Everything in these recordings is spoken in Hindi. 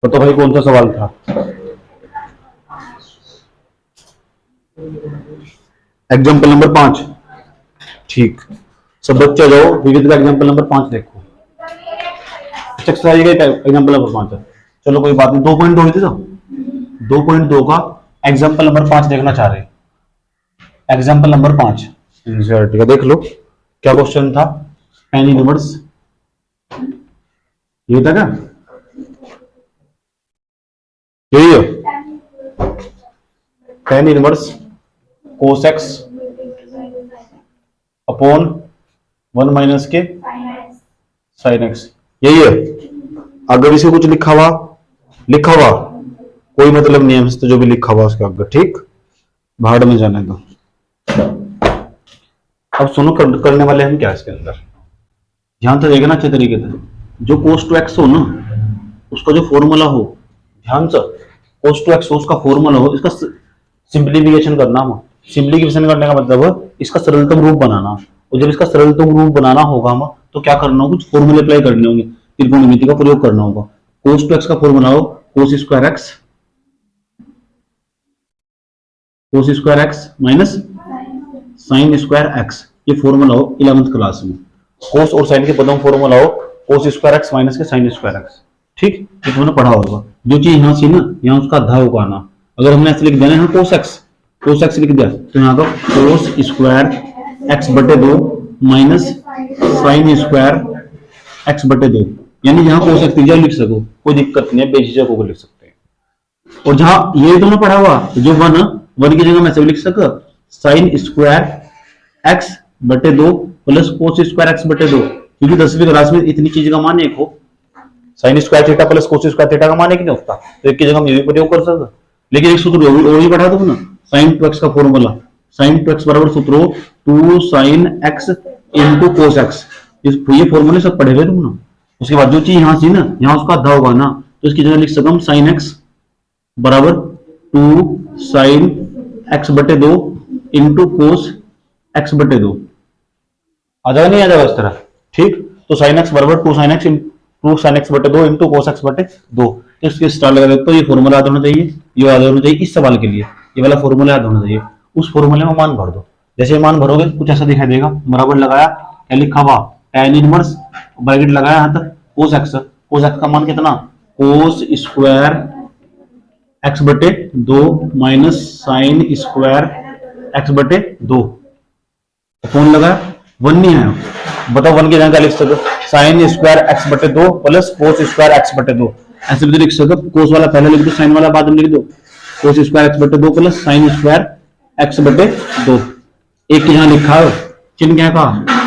तो भाई कौन सा सवाल था? Example number 5। ठीक, सब बच्चे जाओ विविध का एग्जाम्पल नंबर 5 देखो। एक्सरसाइज का एग्जाम्पल नंबर 5 है। चलो कोई बात नहीं, 2.2 हुई थी तो 2.2 का एग्जाम्पल नंबर 5 देखना चाह रहे। एग्जाम्पल नंबर 5 एनसीईआरटी का देख लो, क्या क्वेश्चन था? tan इनवर्स, ये था क्या? यही है, tan inverse cos x upon 1 minus के sin x, यही है। अगर इसे कुछ लिखा हुआ कोई मतलब नहीं है, तो जो भी लिखा हुआ उसके आगे, ठीक, भाड़ में जाने दो। अब सुनो करने वाले हम क्या इसके अंदर, ध्यान से देखना अच्छे तरीके से। जो cos टू x हो ना, उसका जो फॉर्मूला हो, ध्यान से, cos टू x हो उसका फॉर्मूला हो, इसका सिंप्लीफिकेशन करना हो। सिंप्लीफिकेशन करने का मतलब इसका सरलतम रूप बनाना। और जब इसका सरलतम रूप बनाना होगा हम, तो क्या करना होगा? कुछ फॉर्मूले अप्लाई करने होंगे, त्रिकोणमिति का प्रयोग करना होगा। cos टू x का फॉर्मूला हो cos square x minus sin square x, ये फॉर्मूला हो 11th क्लास में। cos और sin के पदों में फॉर्मूला हो cos स्क्वायर x माइनस के sin स्क्वायर x, ठीक, ये तुमने पढ़ा होगा। जो चीज यहाँ से ना, यहाँ उसका आधा होगा आना। अगर हमने ऐसे लिख देना है cos x लिख दिया, तो यहाँ का cos स्क्वायर x बटे 2 माइनस sin स्क्वायर x बटे 2, यानी जहां cos x दिया लिख सको, कोई दिक्कत नहीं है, बेझिझक होकर लिख सकते हैं। और जहां ये तुमने पढ़ा हुआ, जो 1 की जगह मैं सब लिख सका sin स्क्वायर x बटे 2 प्लस cos स्क्वायर x बटे 2, क्योंकि 10वीं क्लास में इतनी चीज का मान एक हो, sin square theta plus cos square theta का मान एक नहीं होता, तो एक की जगह हम ये भी प्रयोग कर सकते। लेकिन एक सूत्र और भी पढ़ा दो ना, sin टू x का फॉर्मूला, sin टू x बराबर सूत्र हो 2 sin x into cos x, ये फॉर्मूले सब पढ़े हुए तुम ना। उसके बाद जो चीज यहाँ से ना, यहाँ उसका आधा होगा ना, तो इसकी जगह लिख सकता हूँ sin x बराबर 2 sin x बटे 2 इंटू cos x बटे 2। आ जाएगा नहीं आ जाएगा इस तरह, ठीक। तो sin x बराबर 2 sin x बटे 2 इंटू cos x बटे 2, इसके स्टार लगा देते, तो ये फॉर्मूला याद होना चाहिए, ये याद होना चाहिए इस सवाल के लिए, ये वाला फॉर्मूला याद होना चाहिए। उस फॉर्मूले में मान भर दो, जैसे मान भरोगे कुछ ऐसा दिखाई देगा, बराबर लगाया, क्या लिखा हुआ tan इनवर्स, ब्रैकेट लगाया यहाँ तक cos x का मान कितना, cos स्क्वायर x बटे 2 माइनस sin स्क्वायर x बटे 2, फोन लगा 1 नहीं आया, बताओ 1 की जगह क्या लिख सकते, sin स्क्वायर x बटे 2 प्लस cos स्क्वायर x बटे 2, ऐसे भी लिख सकते। cos वाला पहले लिख दो, sin वाला बाद में लिख दो, cos स्क्वायर x बटे 2 प्लस sin स्क्वायर x बटे 2। एक की जहां लिखा है चिन्ह क्या का,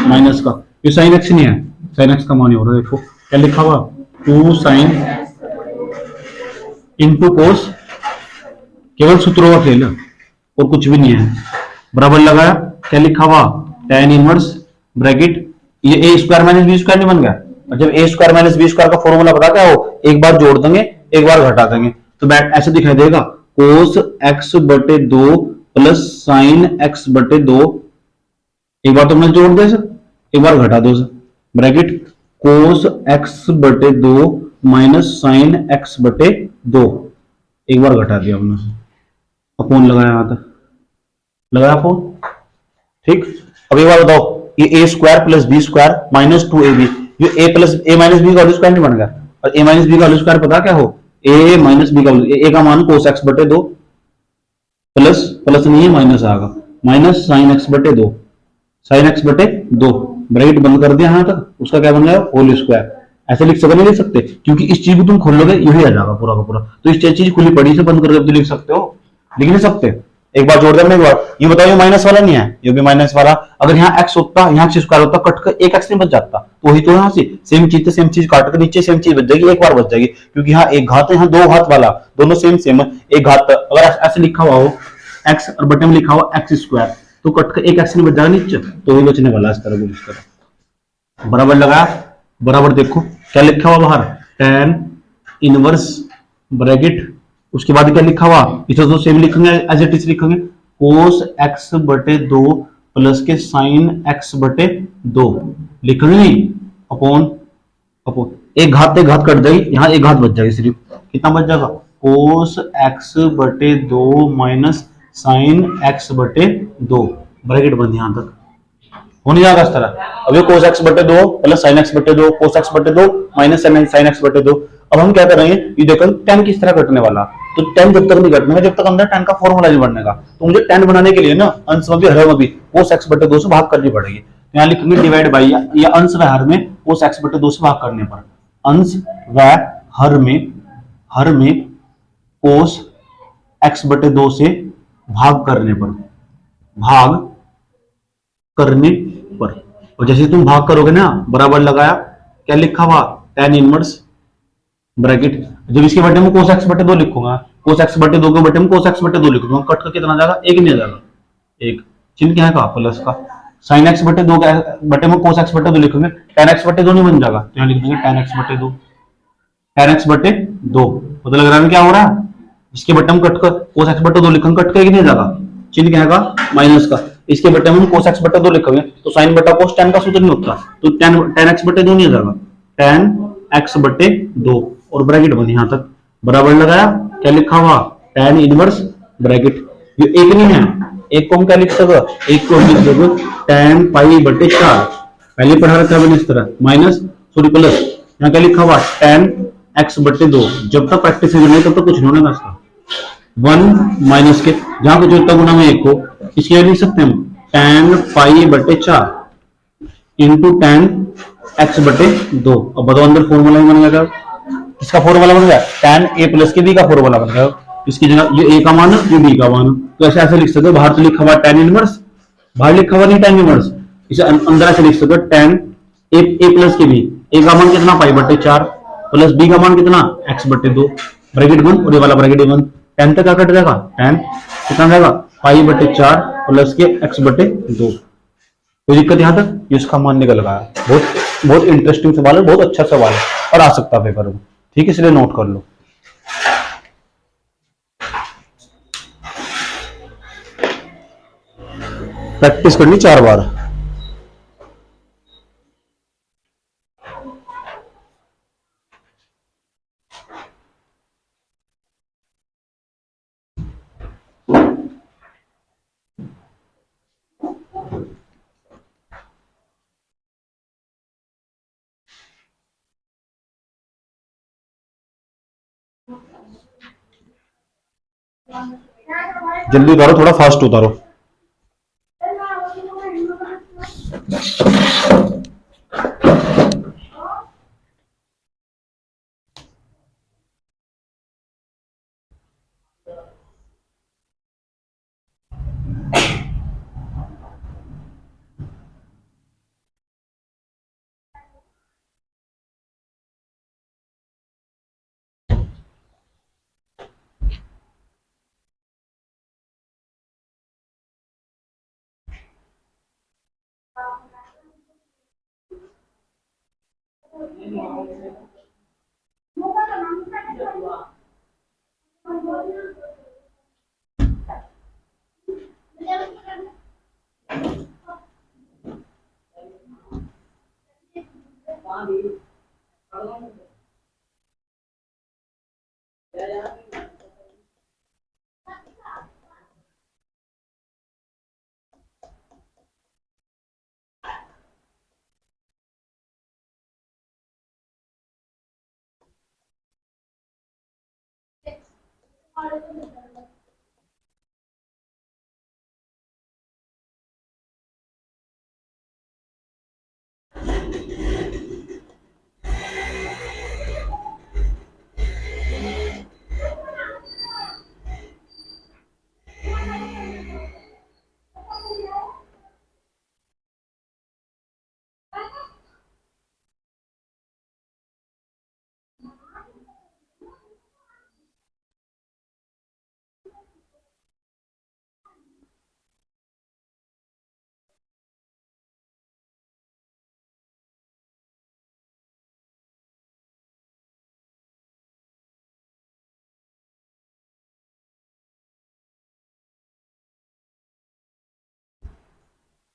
माइनस का, ये sin x नहीं है, sin x का मान ही हो रहा है, देखो क्या लिखा हुआ 2 sin इंटू cos, केवल सूत्रों का खेल और कुछ भी नहीं है, बराबर लगाया, क्या लिखा हुआ tan इनवर्स ब्रैकेट, ये a square minus B square नहीं बन गया, और जब a square minus B square का फॉर्मूला पता क्या हो, एक बार जोड़ देंगे एक बार घटा देंगे, तो बैठ ऐसे दिखाई देगा cos x बटे 2 प्लस sin x बटे 2, एक बार तुमने जोड़ दे सर, एक बार घटा दो सर, ब्रैकेट cos x बटे 2 माइनस sin x बटे 2, एक बार घटा दिया हमने, अपोन लगाया यहां तक, लगाया अपोन, ठीक। अब एक बार बताओ, ये a square plus B square minus 2ab, ये a plus a minus B का होल स्क्वायर नहीं बन गया, और a माइनस बी का होल स्क्वायर पता क्या हो, a माइनस बी का, a का मान cos x बटे 2 प्लस नहीं है माइनस आएगा, माइनस sin x बटे 2, sin x बटे 2, ब्रैकेट बंद कर दिया यहां तक, उसका क्या बन जाएगा होल स्क्वायर। ऐसे लिख सकते नहीं लिख सकते, क्योंकि इस चीज को तुम खोलोगे यही आ जाएगा पूरा का पूरा, तो इस चीज खुली पड़ी से बंद करके तो लिख सकते हो, लिख नहीं सकते। एक बार जोड़ देना, एक बार ये बताओ, ये माइनस वाला नहीं है, ये भी माइनस वाला, अगर यहाँ x होता, यहाँ x स्क्वायर होता, कट कर एक x नहीं बच जाता, तो वही तो यहाँ से सेम चीज काट कर नीचे सेम चीज बच जाएगी, एक बार बच जाएगी, क्योंकि यहाँ एक घात है, यहाँ दो घात वाला, दोनों सेम है, एक घात, अगर ऐसे लिखा हुआ हो x और बटे में लिखा हुआ x स्क्वायर, तो कट कर एक x नहीं बच जाएगा नीचे, तो वही बचने वाला इस तरह, इस तरह बराबर लगाया, बराबर देखो क्या लिखा हुआ बाहर tan इनवर्स ब्रैकेट, उसके बाद क्या लिखा हुआ, इसे तो सेम लिखेंगे एज इट इज लिखेंगे, cos x बटे 2 प्लस के sin x बटे 2, लिखेंगे नहीं, अपॉन अपॉन एक घात कट जाएगी, यहाँ एक घात बच जाएगी सिर्फ, कितना बच जाएगा, कोस एक्स बटे दो माइनस साइन एक्स बटे दो, ब्रैकेट बंद यहां तक हो नहीं जाएगा इस तरह। अब ये कोस एक्स बटे दो प्लस साइन एक्स बटे दो, कोस एक्स बटे दो माइनस साइन एक्स बटे दो। अब हम क्या करेंगे, ये देखो टेन किस तरह कटने वाला, तो टेन जब तक नहीं कटने जब तक अंदर टेन का फॉर्मूला नहीं बनने का, तो मुझे टेन बनाने के लिए ना अंश में भी हर में भी कोस एक्स बटे दो से भाग करनी पड़ेगी। तो यहाँ लिखेंगे डिवाइड बाई, या अंश व हर में कोस एक्स बटे दो से भाग करने पर, अंश व हर में कोस एक्स बटे दो से भाग करने पर, भाग करने पर। और जैसे तुम भाग करोगे ना, बराबर लगाया, क्या लिखा हुआ, टेन इनवर्स ब्रैकेट, जब इसके बटे में कोस एक्स बटे दो लिखूंगा, कोस एक्स बटे दो के बटे में कोस एक्स बटे दो लिख दूंगा, कट का कितना जाएगा, एक नहीं जाएगा, एक चिन्ह क्या है का, प्लस का। साइन एक्स बटे दो बटे में कोस एक्स बटे दो लिखोगे, टेन एक्स बटे दो नहीं बन जाएगा, तो यहाँ लिख देंगे टेन एक्स बटे दो, टेन एक्स बटे दो, पता लग रहा है क्या हो रहा है, इसके बटे में कट कर कोस एक्स बटे दो लिखेंगे, कट का एक नहीं जाएगा, चिन्ह क्या है माइनस का। इसके बटे में कोस एक्स बटे दो लिखोगे, तो साइन बटा कोस टेन का सूत्र नहीं होता, तो टेन एक्स बटे दो नहीं जाएगा, टेन एक्स बटे दो, और ब्रैकेट बनी यहां तक, बराबर लगाया, क्या लिखा हुआ, टेन इनवर्स ब्रैकेट, ये एक नहीं है, एक को हम क्या लिख सकते, एक को हम लिख सकते टेन पाई बटे चार, पहले पढ़ा रखा है इस तरह, माइनस सॉरी प्लस, यहाँ क्या लिखा हुआ, टेन एक्स बटे दो, जब तक प्रैक्टिस नहीं तब तक कुछ नहीं होने का इसका, वन माइनस के जहां कुछ होता गुना में एक को, इसके लिख सकते हैं टेन पाई बटे चार इंटू टेन एक्स बटे दो। अब बताओ अंदर फॉर्मूला बन गया, इसका फॉर्मूला बन गया टेन ए प्लस के बी का फॉर्मूला बन गया, इसकी जगह ये ए का मान ये बी का मान, तो ऐसे ऐसे लिख सकते हो, बाहर तो लिखा हुआ टेन इनवर्स, बाहर लिखा हुआ नहीं टेन इनवर्स, इसे अंदर ऐसे लिख सकते हो टेन ए प्लस के बी, ए का मान कितना पाई बटे चार, प्लस बी का मान कितना एक्स बटे दो, ब्रैकेट बंद, और ये वाला ब्रैकेट बंद, टेन तक क्या कट जाएगा, टेन कितना जाएगा पाई बटे चार प्लस के एक्स बटे दो। कोई दिक्कत यहां तक, ये उसका मान निकल गया, बहुत बहुत इंटरेस्टिंग सवाल है, बहुत अच्छा सवाल है और आ सकता है पेपर में, ठीक है, इसलिए नोट कर लो। प्रैक्टिस करनी 4 बार। जल्दी उतारो, थोड़ा फास्ट उतारो।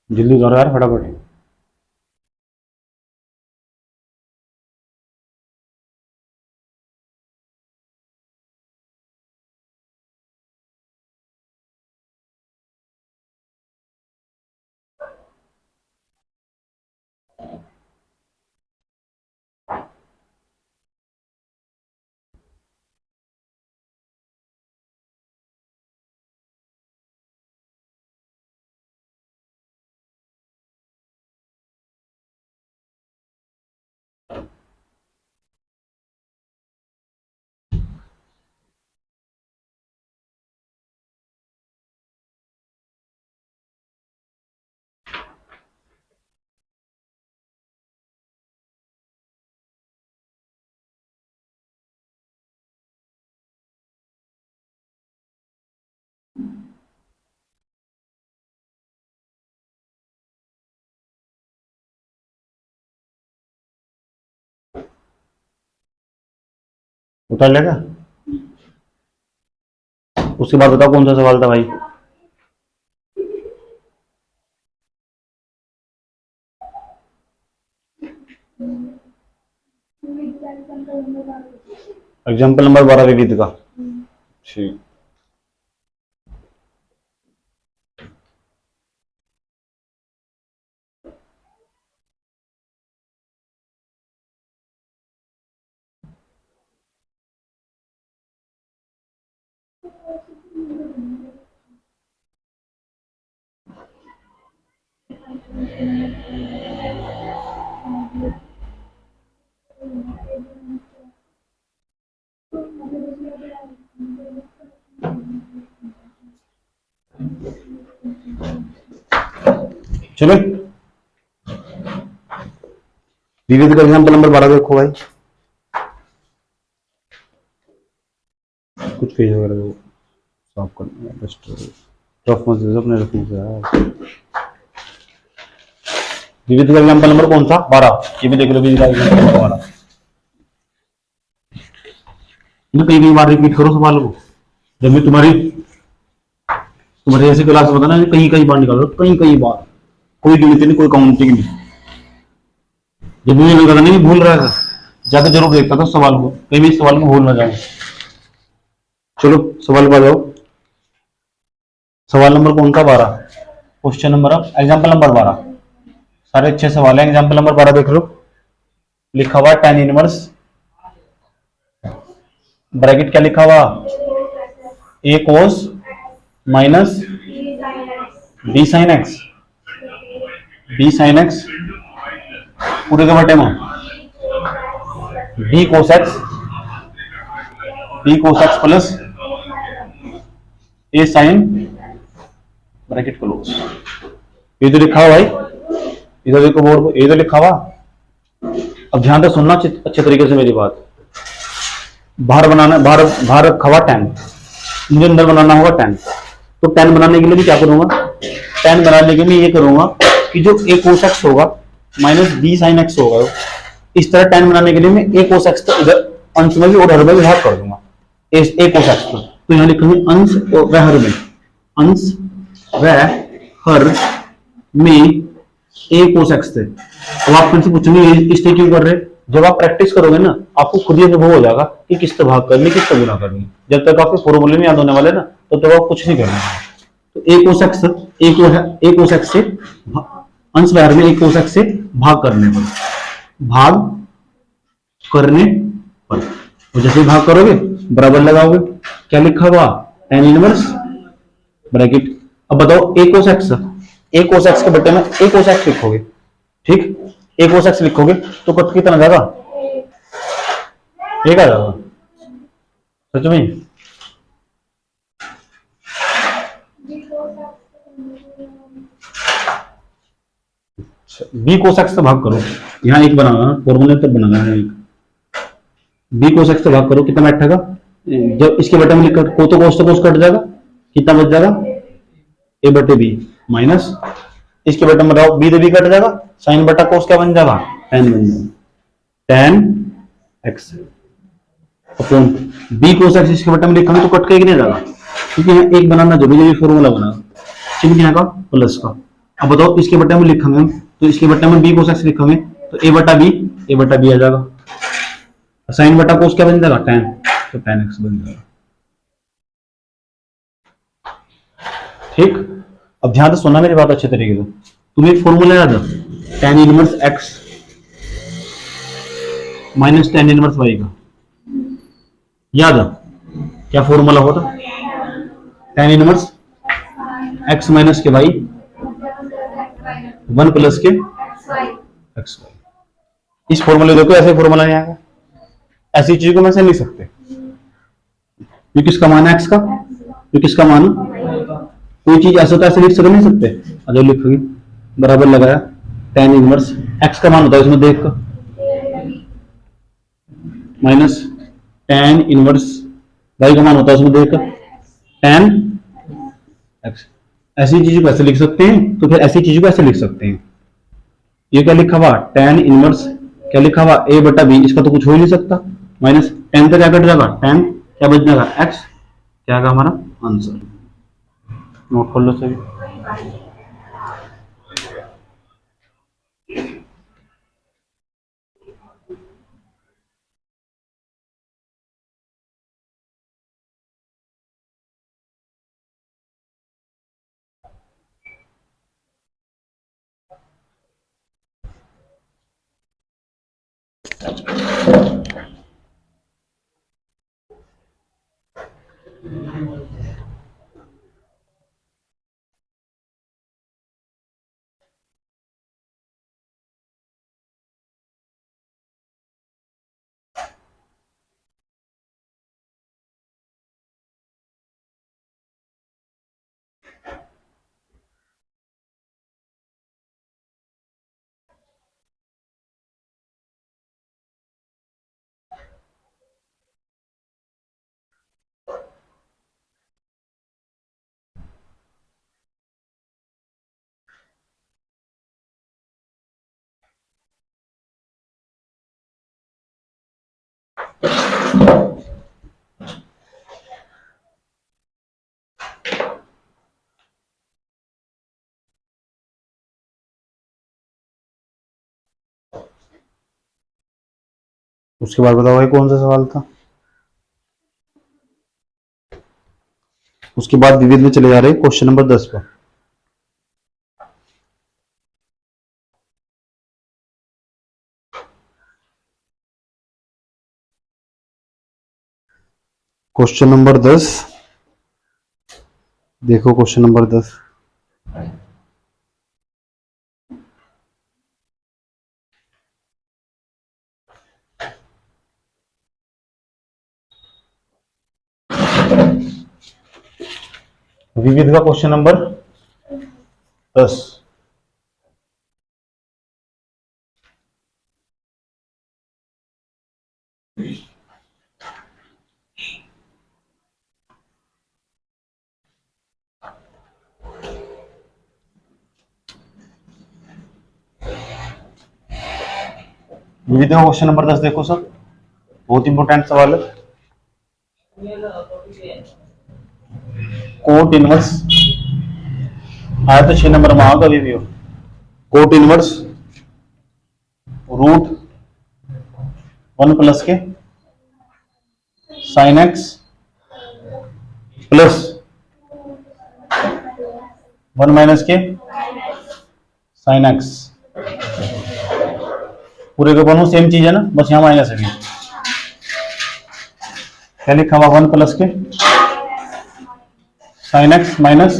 जल्दी उतारो यार फटाफट। उतार लेगा। उसके बाद बताओ कौन सा सवाल था भाई। एग्जाम्पल नंबर 12 विविध का। ठीक, चलो विविध का एग्जाम्पल नंबर 12 देखो भाई। कुछ पेज वगैरह साफ करना है, बेस्ट रफ मत दे अपने रखने से यार। विविध का एग्जाम्पल नंबर कौन सा? 12। ये भी देख लो विविध का एग्जाम्पल नंबर 12। कई बार रिपीट करो सवाल को। जब भी तुम्हारी ऐसी क्लास होता ना, कई बार निकालो, कई बार, कोई गिनती नहीं, कोई काउंटिंग नहीं। जब मुझे लगा नहीं भूल रहा था, ज्यादा जरूर देखता था सवाल को, कहीं भी सवाल को भूल ना जाए। चलो सवाल पर जाओ। सवाल नंबर कौन सा? 12। Question number example number 12। सारे अच्छे सवाल है। एग्जाम्पल नंबर 12 देख लो। लिखा हुआ tan इनवर्स, ब्रैकेट क्या लिखा हुआ? a cos minus b sin x, b sin x पूरे के बटे में b cos x plus a sin bracket close. ये तो लिखा हुआ भाई, इधर देखो बोर्ड को, ये तो लिखा हुआ। अब ध्यान से सुनना अच्छे तरीके से मेरी बात। बाहर रखा हुआ tan, मुझे अंदर बनाना होगा tan। तो tan बनाने के लिए भी क्या करूंगा? tan बनाने के लिए ये करूंगा कि जो a cos x होगा माइनस b sin x होगा, इस तरह tan बनाने के लिए मैं a cos x को इधर अंश में भी और हर में भी भाग कर दूंगा a cos x को। तो यहां लिखेंगे अंश व हर में, अंश व हर में a cos x थे। अब आप फिर से पूछेंगे इससे क्यों कर रहे? जब आप प्रैक्टिस करोगे ना, आपको खुद ही अनुभव हो जाएगा कि किससे भाग करनी, किससे गुना करनी। जब तक आपके फॉर्मूले नहीं याद होने वाले ना, तो आप कुछ नहीं करना। तो a cos x से अंश बाहर में a cos x से भाग करने पर तो जैसे भाग करोगे बराबर लगाओगे। क्या लिखा हुआ? tan inverse bracket. अब बताओ a cos x के बटे में a cos x लिखोगे, ठीक? a cos x लिखोगे तो कट कितना जाएगा? एक आ जाएगा। सच में b cos x से भाग करो। यहाँ एक बनाना फॉर्मूले तब बनाना है। एक b cos x से भाग करो, कितना बैठेगा? जब इसके बटे में लिखकर को तो कोस कट जाएगा, कितना बच जाएगा? a बटे b माइनस इसके बटे में रहो b तो b कट जाएगा, साइन बटा कोस क्या बन जाएगा? tan बन जाएगा। tan x upon b cos x इसके बटे में लिखेंगे तो कट के नहीं जाएगा, क्योंकि यहाँ एक बनाना जरूरी फॉर्मूला बना चिन्ह यहाँ का प्लस का। अब बताओ इसके बटे में लिखेंगे तो इसके बटे में b cos x लिखेंगे तो a बटा b आ जाएगा। साइन बटा कोस क्या बन जाएगा? tan, तो tan x बन जाएगा। ठीक, अब ध्यान से सुनना मेरी बात अच्छे तरीके से। तुम्हें एक फॉर्मूला याद है tan inverse x minus tan inverse y का, याद है? क्या फॉर्मूला होता? tan इनवर्स x माइनस के y 1 प्लस के x y। इस फॉर्मूले देखो, ऐसे फॉर्मूला नहीं आएगा, ऐसी चीज को मैं ऐसे लिख सकते। ये किसका मान है? x का। ये किसका मान है? कोई चीज ऐसा तो ऐसे लिख नहीं सकते। जो लिखोगे बराबर लगाया tan इनवर्स x का मान होता है इसमें देख कर माइनस tan इनवर्स y का मान होता है इसमें देख कर tan x। ऐसी चीज को ऐसे लिख सकते हैं, तो फिर ऐसी चीज को ऐसे लिख सकते हैं। ये क्या लिखा हुआ? tan इनवर्स क्या लिखा हुआ? a बटा b, इसका तो कुछ हो ही नहीं सकता, माइनस टेन का क्या कट जाएगा, टेन, क्या बच जाएगा एक्स, क्या आएगा हमारा आंसर। नोट कर लो सभी। उसके बाद बताओ ये कौन सा सवाल था। उसके बाद विविध में चले जा रहे हैं क्वेश्चन नंबर 10 पर। क्वेश्चन नंबर 10 देखो, क्वेश्चन नंबर 10 विविध का क्वेश्चन नंबर 10। विविध का क्वेश्चन नंबर 10 देखो सर, बहुत इंपॉर्टेंट सवाल है। कोट इनवर्स आया तो 6 नंबर में आओ कभी भी हो। कोट इनवर्स रूट 1 प्लस के साइन एक्स प्लस 1 माइनस के साइन एक्स, पूरे के दोनों सेम चीज है ना, बस यहां माइनस है। क्या लिखा हुआ 1 प्लस के साइन एक्स माइनस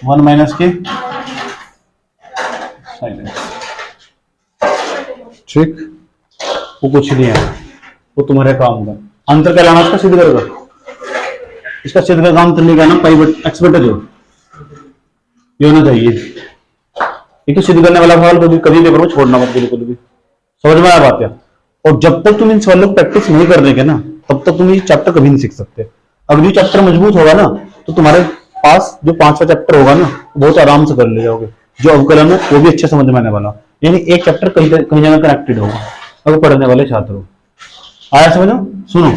1 माइनस के साइन एक्स, ठीक। वो कुछ नहीं है, वो तुम्हारे काम का अंतर क्या लाना, इसका सिद्ध करेगा। इसका सिद्ध का काम करने का ना पाई एक्स बटे 2 ये होना चाहिए। ठीक है, सिद्ध करने वाला सवाल कभी पेपर में छोड़ना मत बिल्कुल भी, समझ में आया बात है। और जब तक तुम इन सवालों को प्रैक्टिस नहीं कर देंगे ना, तब तक तुम ये चैप्टर कभी नहीं सीख सकते। अगर ये चैप्टर मजबूत होगा ना, तो तुम्हारे पास जो 5वां चैप्टर होगा ना, बहुत आराम से कर ले जाओगे। जो अवकलन है वो भी अच्छे समझ में आने वाला, यानी एक चैप्टर कहीं जगह कनेक्टेड होगा अगर पढ़ने वाले छात्र हो। आया समझो। सुनो,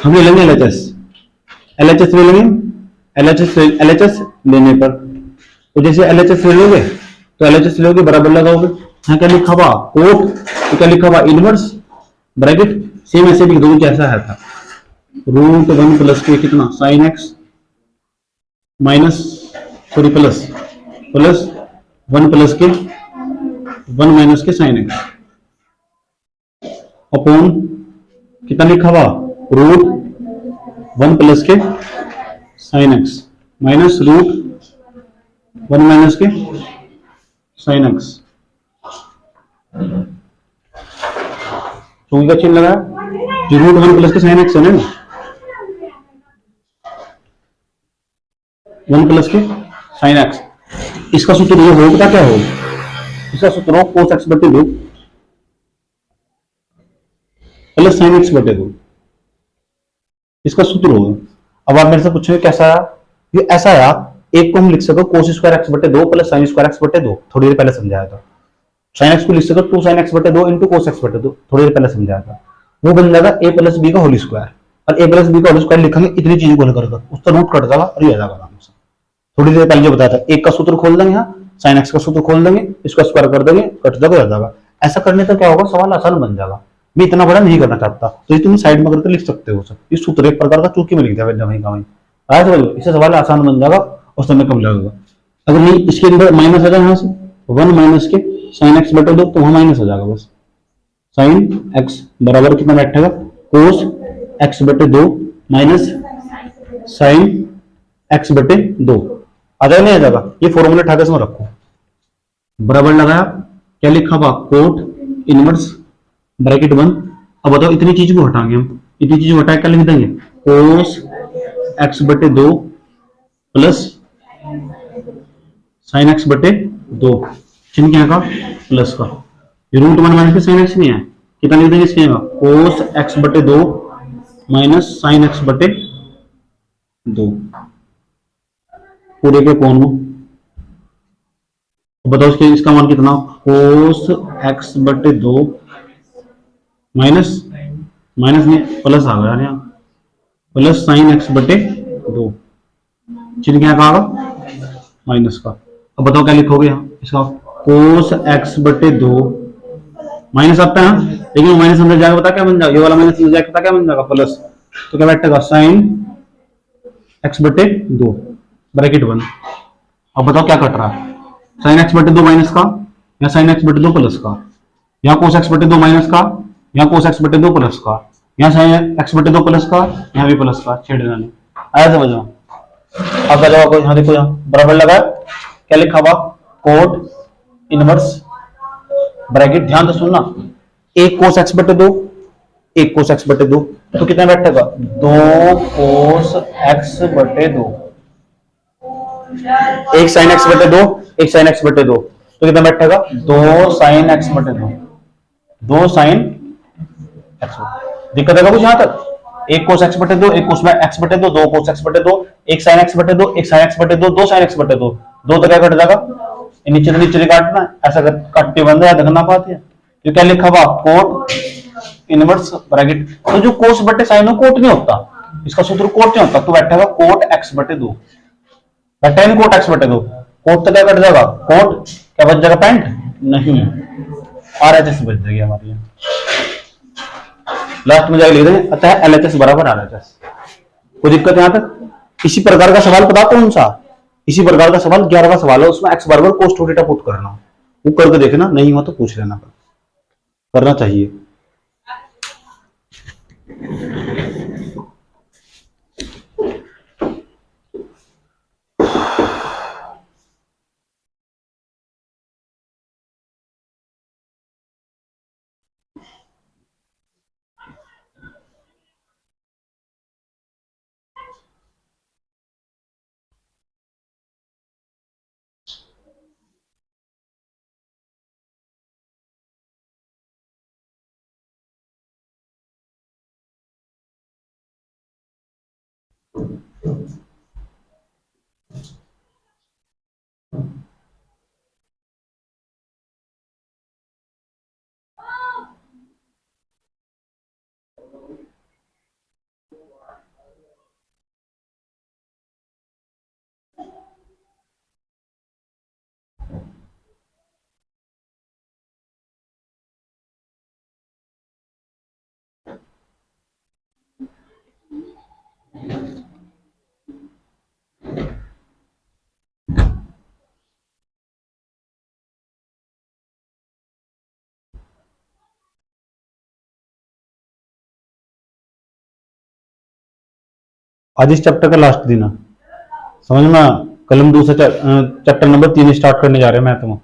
हम ले लेंगे LHS ले लेंगे, LHS लेने पर तो जैसे LHS ले लोगे तो LHS लोगे बराबर लगाओगे। यहाँ क्या लिखा हुआ कोट, तो क्या लिखा हुआ इनवर्स ब्रैकेट, सेम ऐसे भी दो जैसा है था। रूट 1 प्लस के कितना sign X minus sorry plus 1 plus के 1 माइनस के साइन एक्स अपॉन कितना लिखा हुआ रूट 1 प्लस के sine X minus root 1 minus के साइन एक्स। चौकी का चिन्ह लगा जो रूट 1 प्लस के साइन एक्स है ना, 1 प्लस के साइन एक्स। इसका सूत्र ये होगा क्या हो, इसका सूत्र हो कोस एक्स बटे 2 प्लस साइन एक्स बटे 2, इसका सूत्र होगा। अब आप मेरे से पूछोगे कैसा आया, ये ऐसा आया। एक को हम लिख सको कोस स्क्वायर एक्स बटे 2 प्लस साइन स्क्वायर एक्स बटे 2, थोड़ी देर पहले समझाया था। साइन एक्स को लिख सको 2 साइन एक्स बटे 2 इंटू कोस एक्स बटे 2, थोड़ी देर पहले समझाया था। वो बन जाएगा ए प्लस बी का होल स्क्वायर। और ए प्लस बी का होल स्क्वायर लिखेंगे इतनी चीज को लेकर उसका रूट कट जाएगा और ये आ जाएगा आराम से। थोड़ी देर पहले जो बताया था, एक का सूत्र खोल देंगे, यहाँ साइन एक्स का सूत्र खोल देंगे, इसका स्क्वायर कर देंगे, कट जाएगा, आ जाएगा। ऐसा करने से क्या होगा, सवाल आसान बन जाएगा। मैं इतना बड़ा नहीं करना चाहता, तो ये तुम साइड में करके लिख सकते हो सब। इस सूत्र एक प्रकार का चूकी में लिख दिया वहीं का वहीं, आया समझ, इससे सवाल आसान बन जाएगा और समय कम लगेगा। अगर नहीं इसके अंदर माइनस आ जाए, यहाँ से 1 माइनस के साइन एक्स बटे 2, तो वहां माइनस आ जाएगा बस। साइन एक्स बराबर कितना बैठेगा, कोस एक्स बटे 2 माइनस साइन एक्स बटे 2। आ जाएगा नहीं आ जाएगा, ये फॉर्मूला उठा के इसमें रखो, बराबर लगाया, क्या लिखा हुआ, कोट इनवर्स ब्रैकेट 1। अब बताओ इतनी चीज को हटाएंगे हम, इतनी चीज को हटा क्या लिख देंगे, कोस एक्स बटे 2 प्लस साइन एक्स बटे 2, चिन्ह क्या का, प्लस का, रूट 1 माइनस के साइन एक्स नहीं है, कितना लिख देंगे इसके, कोस एक्स बटे 2 माइनस साइन एक्स बटे 2 पूरे के कोण में। बताओ इसके, इसका मान कितना, कोस एक्स बटे 2 माइनस, माइनस नहीं प्लस आ गया यहाँ, प्लस साइन एक्स बटे 2, चिन्ह क्या का, माइनस का। अब बताओ क्या लिखोगे यहाँ, इसका कोस एक्स बटे 2 माइनस आता है, लेकिन माइनस अंदर जाएगा, बता क्या बन जाएगा, ये वाला माइनस अंदर जाएगा, पता क्या बन जाएगा, प्लस। तो क्या बैठेगा, साइन एक्स बटे 2 ब्रैकेट 1। अब बताओ क्या कट रहा है, साइन एक्स बटे 2 माइनस का, या साइन एक्स बटे 2 प्लस का, या कोस एक्स बटे 2 माइनस का, या कोस एक्स बटे 2 प्लस का, या साइन एक्स बटे 2 प्लस का, यहाँ भी प्लस का, छेड़ना नहीं, आया समझ में। अब क्या जवाब, यहाँ देखो, यहाँ बराबर लगा, क्या लिखा हुआ, कोट इनवर्स ब्रैकेट, ध्यान से सुनना, एक कोस एक्स बटे 2, एक कोस एक्स बटे 2, तो कितना बैठेगा, 2 कोस एक्स बटे 2, एक साइन एक्स बटे 2, एक साइन एक्स बटे 2, तो कितना बैठेगा, 2 साइन एक्स बटे 2, 2 साइन एक्स। दिक्कत है कुछ यहाँ तक, एक कोस एक्स बटे 2, एक कोस एक्स बटे 2, 2 कोस एक्स बटे 2, एक साइन एक्स बटे 2, एक साइन एक्स बटे 2, 2 साइन एक्स बटे 2, 2 तो क्या कट जाएगा, नीचे से नीचे काटना, ऐसा काटते बंद है, देखना पाते हैं। तो क्या लिखा हुआ, कोट इनवर्स ब्रैकेट, तो जो कोस बटे साइन हो कोट नहीं होता, इसका सूत्र कोट नहीं होता, तो बैठेगा कोट एक्स बटे 2, बैठा कोट एक्स बटे 2, कोट तो क्या कट जाएगा, कोट क्या बच जाएगा, पैंट नहीं, आरएचएस बच जाएगी हमारी, लास्ट में जाकर लिख देंगे, अतः एलएचएस बराबर आरएचएस। कोई दिक्कत यहां तक। इसी प्रकार का सवाल पता कौन सा, इसी प्रकार का सवाल 11वां सवाल है, उसमें एक्स बराबर कोस थीटा पुट करना, वो करके देखना, नहीं हुआ तो पूछ लेना, करना चाहिए। आज इस चैप्टर का लास्ट दिन है, समझ में, कल हम दूसरा चैप्टर नंबर 3 स्टार्ट करने जा रहे हैं मैथ में।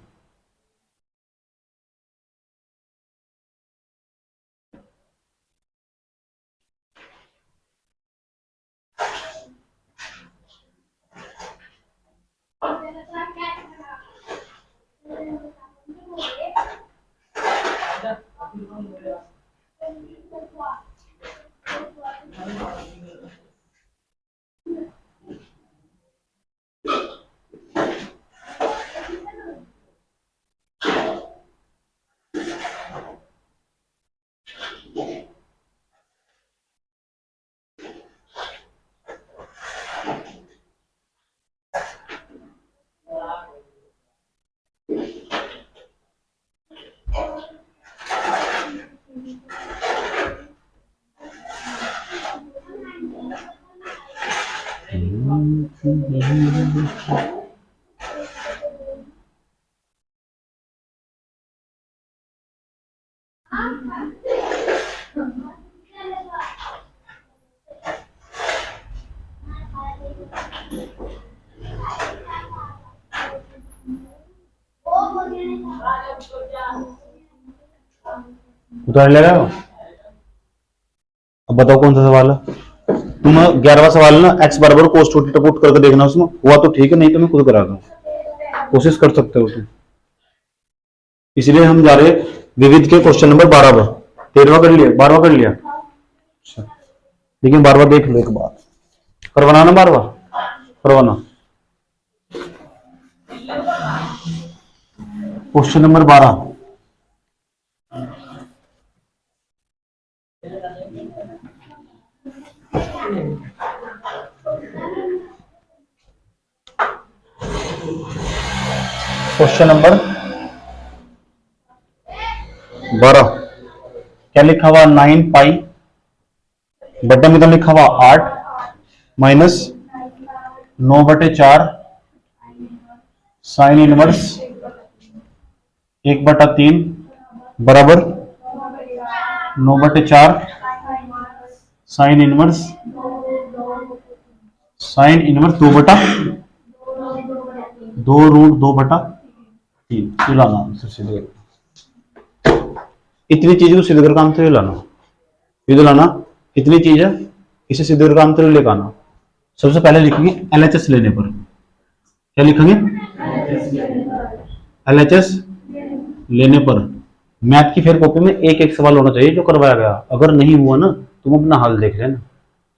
उतार लेगा। अब बताओ कौन सा सवाल है। तुम 11वां सवाल ना एक्स बराबर कोस छोटी पुट करके देखना, उसमें हुआ तो ठीक है, नहीं तो मैं खुद करा दूं, कोशिश कर सकते हो तुम। इसलिए हम जा रहे विविध के क्वेश्चन नंबर 12 पर। 13वां कर लिया, 12वां कर लिया। अच्छा, लेकिन 12वां देख लो एक बार, करवाना ना 12वां, करवाना। क्वेश्चन नंबर 12, क्वेश्चन नंबर 12 क्या लिखा हुआ, 9 पाई बटे में तो लिखा हुआ 8 माइनस 9/4 साइन इनवर्स 1/3 बराबर 9/4 साइन इनवर्स 2/2 लाना आंसर सीधे। इतनी चीज को सीधे करके आंसर लाना, ये तो लाना, इतनी चीज है, इसे सीधे करके आंसर लेकर आना। सबसे पहले लिखेंगे एलएचएस लेने पर, क्या लिखेंगे, एलएचएस लेने पर। मैथ की फिर कॉपी में एक एक सवाल होना चाहिए जो करवाया गया, अगर नहीं हुआ ना तुम अपना हाल देख लेना,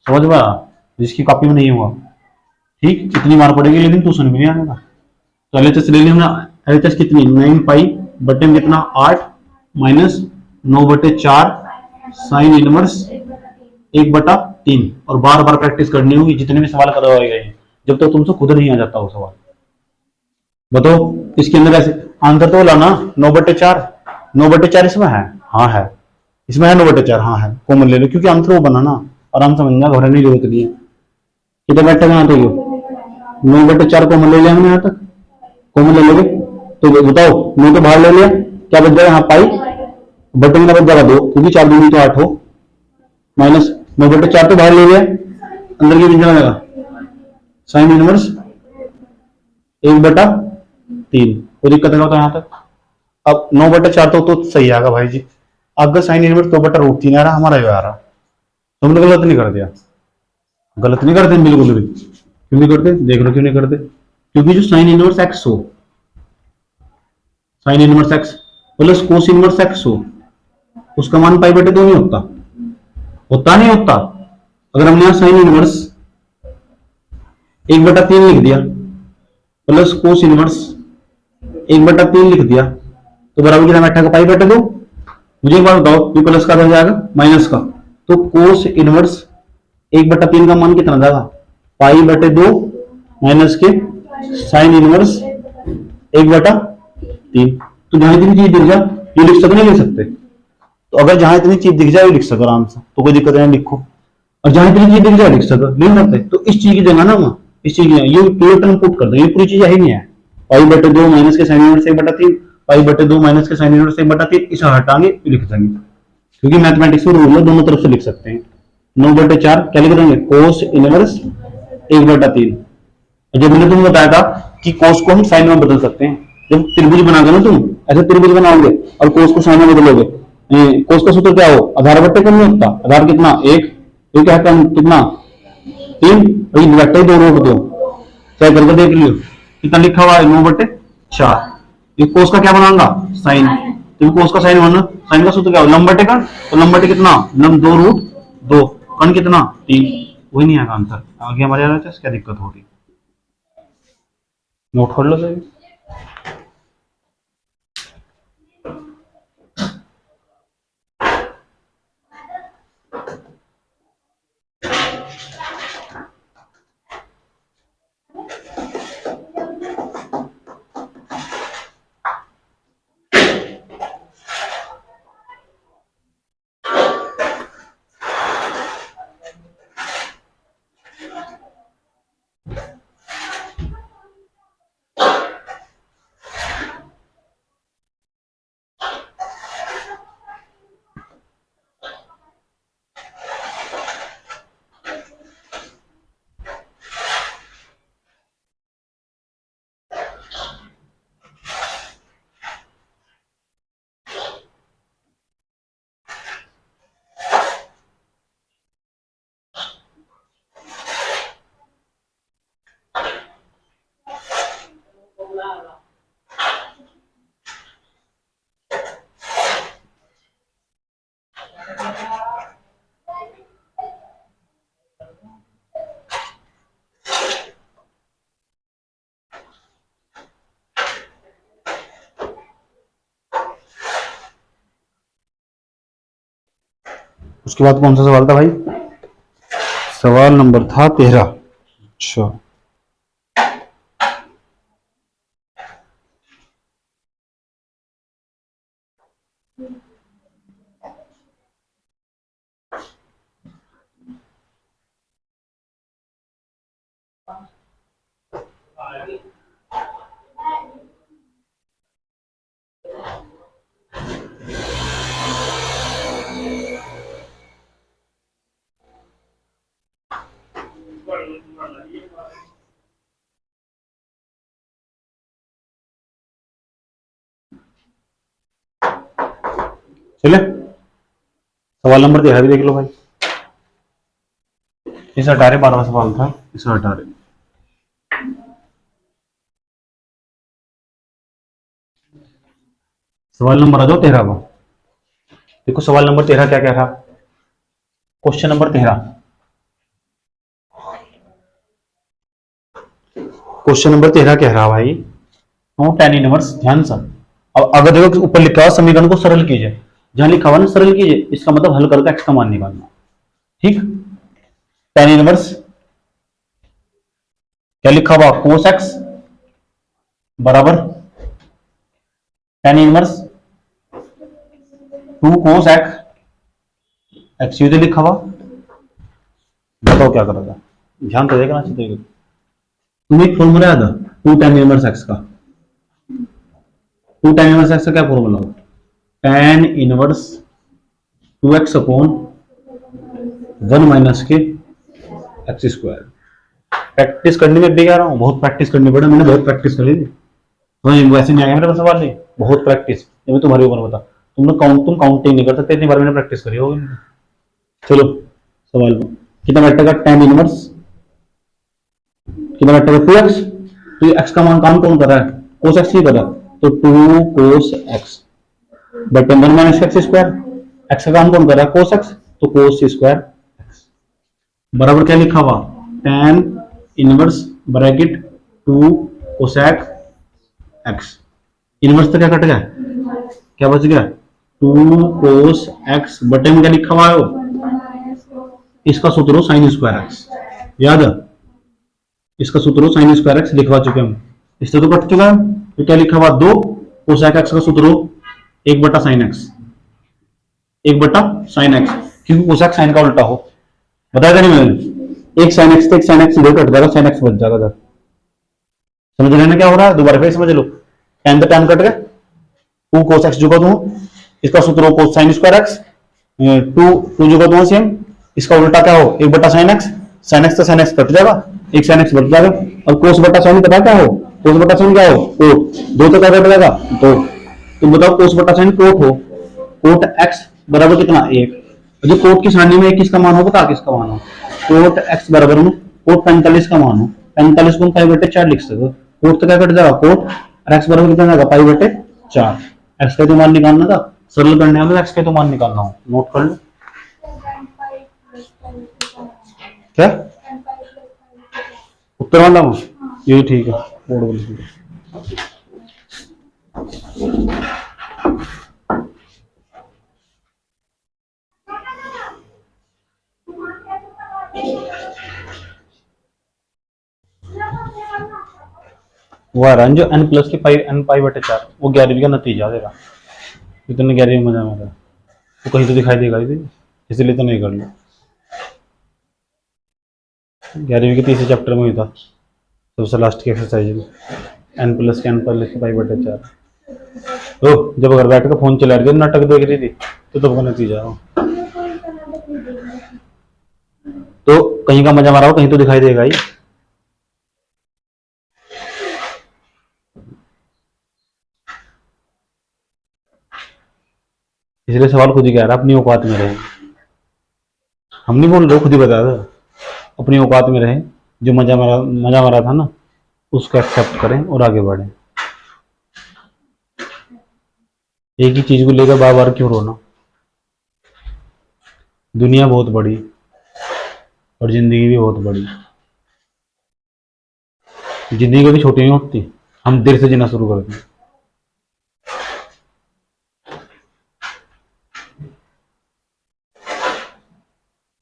समझ में आया, जिसकी कॉपी में नहीं हुआ, ठीक, इतनी मार पड़ेगी लेकिन ट्यूशन भी नहीं आने का। तो एलएचएस ले लेना, एलएचएस कितनी, 9 पाई बटे में कितना 8 माइनस 9/4 साइन इनवर्स 1/3, और बार बार प्रैक्टिस करनी होगी जितने भी सवाल करवाए गए हैं, जब तक तुमसे खुद नहीं आ जाता वो सवाल। बताओ इसके अंदर ऐसे आंसर तो लाना, 9/4, 9/4 इसमें है, हाँ है, इसमें है 9/4, हाँ है, कॉमन ले लो, क्योंकि आंसर वो बनाना आराम से बनना, घबराने की जरूरत नहीं है। कितना बैठा यहाँ तो 9/4 कॉमन ले लिया हमने, यहाँ तक कॉमन ले लोगे तो बताओ, 9 तो बाहर ले लिया, क्या बच जाएगा, यहाँ पाई बटे में बच जाएगा 2, क्योंकि 4 दूनी तो 8 हो, माइनस 9/4 तो बाहर ले लिया, अंदर की व्यंजन आएगा साइन इनवर्स 1/3, कोई दिक्कत नहीं होता यहाँ तक। अब 9/4 तो सही आएगा भाई जी, अगर साइन इनवर्स 2/√3 आ रहा, हमारा ये आ रहा, तुमने गलत नहीं कर दिया, गलत नहीं करते बिल्कुल भी, क्यों नहीं करते, देख लो क्यों नहीं करते, क्योंकि जो साइन इनवर्स एक्स हो, sine inverse x plus cos inverse x हो, उसका मान π/2 नहीं होता, होता नहीं होता। अगर हमने यहां साइन इनवर्स 1/3 लिख दिया प्लस कोस इनवर्स 1/3 लिख दिया, तो बराबर कितना बैठा π/2। मुझे एक बात बताओ, ये प्लस का जाएगा माइनस का, तो कोस इनवर्स 1/3 का मान कितना जाएगा, π/2 माइनस के साइन इनवर्स 1/3। तो जहां इतनी चीज दिख जाए ये लिख सकते, नहीं लिख सकते, तो अगर जहां इतनी चीज दिख जाए लिख सको आराम से, तो कोई दिक्कत नहीं, लिखो, और जहां इतनी चीज दिख जाए लिख सको, नहीं सकते, तो इस चीज की जगह ना वहां इस चीज की ये टर्म पुट कर दो, ये पूरी चीज यही नहीं है, π/2 माइनस के साइन इनवर्स 1/3, π/2 माइनस के साइन इनवर्स 1/3, इसे हटाएंगे लिख देंगे, क्योंकि मैथमेटिक्स में रूल है दोनों तरफ से लिख सकते हैं। 9/4 क्या लिख देंगे, कोस इनवर्स 1/3। जब मैंने तुम्हें बताया था कि कोस को हम साइन में बदल सकते हैं, जब त्रिभुज बनाओगे ना तुम, ऐसे त्रिभुज बनाओगे और कोस को साइन में बदलोगे, कोस का सूत्र क्या हो, आधार बट्टे कम नहीं होता, आधार कितना 1, तो क्या कितना 3, वेक्टर 2√2, चाहे करके देख लियो कितना लिखा हुआ है 9/4। ये कोस का क्या बनाऊंगा, साइन, तो कोस का साइन बनना, साइन का सूत्र क्या हो, लंब बटे कण, तो लंब बटे कितना, लंब 2√2, कण कितना 3, वही नहीं आएगा आंसर, आगे हमारे आ रहा है, क्या दिक्कत हो रही, नोट कर लो सही। उसके बाद कौन सा सवाल था भाई? सवाल नंबर था 13। अच्छा, चले सवाल नंबर 13 भी देख लो भाई। इसे हटा रहे, 12वां सवाल था, इसे हटा रहे। सवाल नंबर आ जाओ 13 को। देखो सवाल नंबर 13 क्या क्या था। क्वेश्चन नंबर 13, क्वेश्चन नंबर 13 कह रहा भाई, नो tan इनवर्स, ध्यान से। अब अगर देखो ऊपर लिखा हुआ समीकरण को सरल कीजिए, जहां लिखा हुआ ना सरल कीजिए, इसका मतलब हल करके एक्स का मान निकालना। ठीक, tan इनवर्स क्या लिखा हुआ, कोस एक्स बराबर tan inverse 2 cos x use लिखा हुआ। बताओ क्या करोगे, ध्यान तो देखना चाहिए। तुम्हें एक फॉर्मूला याद है 2 tan इनवर्स एक्स का? 2 tan इनवर्स एक्स का क्या फॉर्मूला हो? tan inverse 2x upon 1 minus के एक्स स्क्वायर। प्रैक्टिस करने में भी कह रहा हूँ, बहुत प्रैक्टिस करनी पड़े, मैंने बहुत प्रैक्टिस करी थी। तो वैसे नहीं आएगा मेरे पास सवाल, नहीं बहुत प्रैक्टिस। ये मैं तुम्हारी ऊपर बता, तुम काउंटिंग नहीं कर सकते, इतनी बार मैंने प्रैक्टिस करी होगी। चलो सवाल कितना बैठेगा, tan इनवर्स कितना बैठेगा 2x। तो एक्स का मान काम कौन कर रहा है, कोस एक्स ही कर रहा है, तो 2 कोस एक्स बटे 1 माइनस एक्स स्क्वायर। एक्स का काम कौन कर रहा है, कोस एक्स, तो कोस स्क्वायर एक्स बराबर क्या लिखा हुआ, tan inverse bracket 2 cosec x. Inverse तो क्या कट गया, क्या बच गया, 2 कोस एक्स बटे में क्या लिखा हुआ है, इसका सूत्र हो साइन स्क्वायर एक्स। याद है, इसका सूत्र हो साइन स्क्वायर एक्स, लिखवा चुके हम। इससे तो कट चुका है, तो क्या लिखा हुआ 2 कोसेक एक्स का सूत्र हो 1 बटा साइन एक्स, 1 बटा साइन एक्स, क्योंकि कोसेक साइन का उल्टा हो। बताया नहीं मैंने, एक साइन एक्स से एक साइन एक्स इधर कट जाएगा, साइन एक्स बच जाएगा इधर। समझ रहे ना क्या हो रहा है, दोबारा फिर समझ लो। tan तो tan कट गया, 2 cos x जुगा दूं, इसका सूत्र हो cos sin स्क्वायर x, 2 जुगा दूं सेम, इसका उल्टा क्या हो 1 बटा sin x, sin x तो sin x कट जाएगा, एक sin x बच जाएगा। अब cos बटा sin पता क्या हो, cos बटा sin क्या हो, cot, 2 तो क्या कट जाएगा 2। तो बताओ cos बटा sin cot हो, cot x बराबर कितना 1। जो कोट की सारणी में किसका मान हो, बता किसका मान हो, कोट x बराबर में कोट 45 का मान हो, 45 को 5/4 लिख सकते हो। कोट तो क्या कट जाएगा कोट, और x बराबर कितना जाएगा 5/4। x का तो मान निकालना था, सरल करने वाले x का तो मान निकालना हो, नोट कर लो। क्या उत्तर वाला में ये ठीक है, बोर्ड बोल वो आ रहा है जो n प्लस के n π/4, वो 11वीं का नतीजा देगा। इतने 11वीं मजा में वो कहीं तो दिखाई देगा, इसलिए तो नहीं कर लो। 11वीं के तीसरे चैप्टर में ही था, सबसे लास्ट की एक्सरसाइज में, n प्लस के π/4। तो जब अगर बैठ कर फोन चला रही थी, नाटक देख रही थी, तो तब का नतीजा हो। तो कहीं का मजा मारा हो, कहीं तो दिखाई देगा ही। इसलिए सवाल खुद ही कह रहा है, अपनी औकात में रहे। हम नहीं बोल रहे, खुद ही बता दो, अपनी औकात में रहे, जो मजा मारा था ना, उसको एक्सेप्ट करें और आगे बढ़ें। एक ही चीज को लेकर बार बार क्यों रोना। दुनिया बहुत बड़ी और जिंदगी भी बहुत बड़ी, जिंदगी कभी छोटी नहीं होती, हम देर से जीना शुरू करते हैं।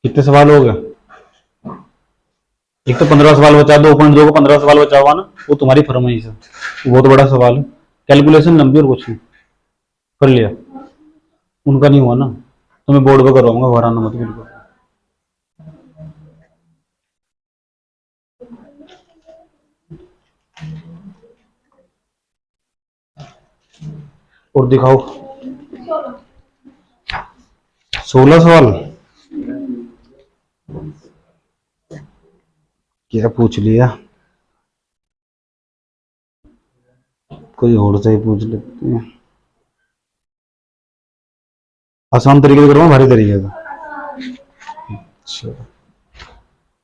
कितने सवाल हो गए? एक तो 15 सवाल बचा, 2.2 को 15 सवाल बचा हुआ ना, वो तुम्हारी फरमाइश है, बहुत बड़ा सवाल है। कैलकुलेशन लंबी और कुछ नहीं। कर लिया? उनका नहीं हुआ ना, तो मैं बोर्ड पे करवाऊंगा, घर आना मत बिल्कुल। और दिखाओ 16 सवाल। क्या पूछ लिया? कोई और से ही पूछ लेते हैं। आसान तरीके से करूँगा, भारी तरीके से? अच्छा,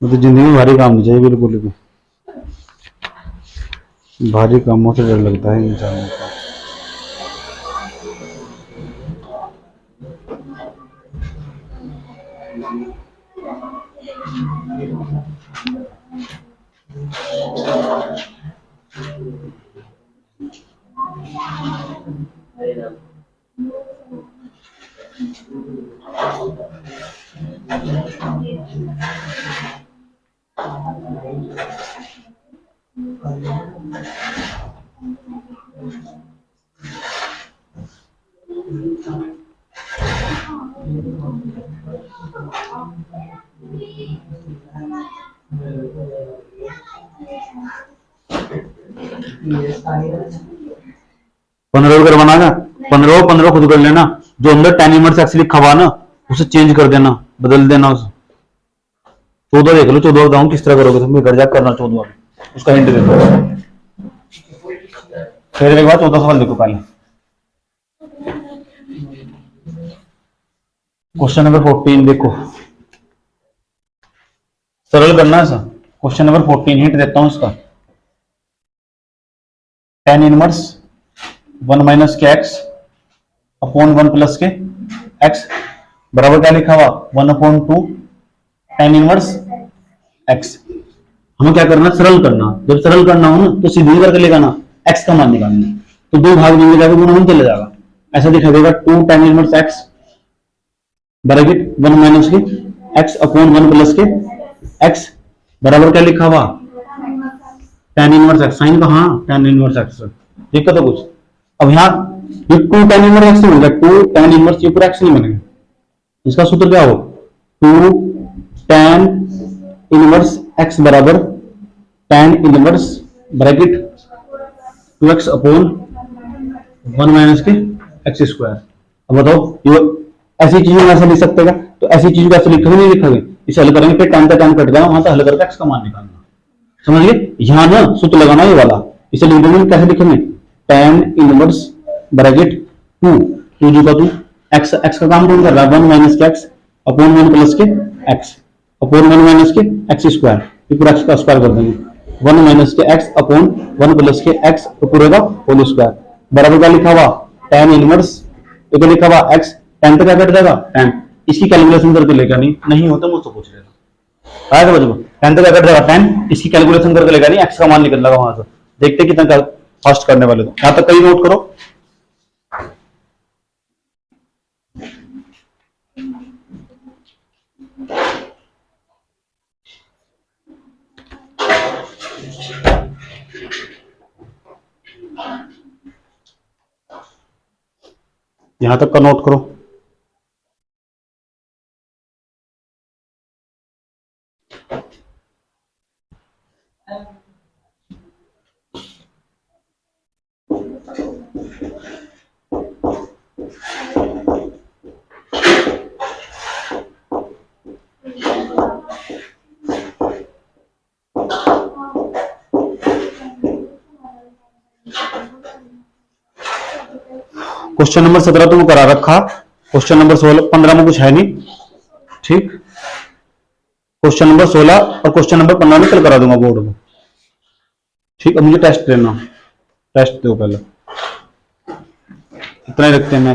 मुझे जिंदगी में भारी काम नहीं चाहिए बिल्कुल भी। भारी कामों से डर लगता है इंसान को। पंद्रह करवाना ना, 15 खुद कर लेना। जो अंदर टेन इनवर्स एक्स लिखा हुआ ना, उसे चेंज कर देना, बदल देना उसे। 14 देख लो, 14 बताऊं किस तरह करोगे तुम, घर जाकर करना 14 उसका हिंट दे दो। फिर एक बार 14 सवाल देखो पहले। क्वेश्चन नंबर 14 देखो, सरल करना है सर। क्वेश्चन नंबर 14 हिंट देता हूं इसका। टेन इनवर्स 1 माइनस के एक्स अपॉन 1 प्लस के एक्स बराबर क्या लिखा हुआ? 1/2 टेन इनवर्स एक्स। हमें क्या करना? सरल करना। जब सरल करना हो ना तो सीधी करके लेगा ना, एक्स का मान निकालना है। तो दो भाग में जाकर गुना चले जाएगा, ऐसा दिखा देगा 2 tan inverse x bracket 1 minus के एक्स अपॉन 1 प्लस के एक्स बराबर क्या लिखा हुआ? Tan inverse x. साइन कहाँ? Tan inverse x. दिक्कत है कुछ? अब यहाँ ये 2 टेन इनवर्स एक्स नहीं बनेगा, 2 टेन इनवर्स ये पूरा एक्स नहीं बनेगा। इसका सूत्र क्या हो? 2 टेन इनवर्स एक्स बराबर tan inverse bracket 2x upon 1 minus के एक्स स्क्वायर। अब बताओ ये ऐसी चीजों में ऐसा लिख सकते हैं? तो ऐसी चीजों को ऐसे लिखोगे नहीं लिखोगे, इसे हल करेंगे, फिर टाइम का टाइम कट जाएगा, वहां से हल करके एक्स का मान निकालना। समझ गए? यहाँ ना सूत्र लगाना ये वाला, इसे लिख देंगे। कैसे लिखेंगे? टेन इनवर्स ब्रैकेट 2 2 का 2 एक्स, एक्स का काम कौन कर रहा है? 1 माइनस के एक्स अपॉन 1 प्लस के एक्स अपॉन 1 माइनस के एक्स स्क्वायर। ये पूरा एक्स का स्क्वायर कर देंगे। 1 माइनस के एक्स अपॉन 1 प्लस के एक्स तो पूरे का होल स्क्वायर बराबर क्या लिखा हुआ? टेन इनवर्स तो क्या लिखा हुआ? एक्स। टेन तो क्या कट जाएगा? 10। इसकी कैलकुलेशन करके लेगा नहीं होता मुझसे पूछ लेना। आया समझ में? 10 तो क्या कट जाएगा? 10। इसकी कैलकुलेशन करके लेगा नहीं, एक्स का मान निकल जाएगा वहां से। देखते कितना फास्ट करने वाले। तो यहां तक कहीं नोट करो। यहां तक का नोट करो। क्वेश्चन नंबर 17 तो करा रखा, क्वेश्चन नंबर 16 15 में कुछ है नहीं, ठीक। क्वेश्चन नंबर 16 और क्वेश्चन नंबर 15 में कल करा दूंगा बोर्ड में, ठीक। अब मुझे टेस्ट देना, टेस्ट दो पहले, इतना ही रखते हैं मैं।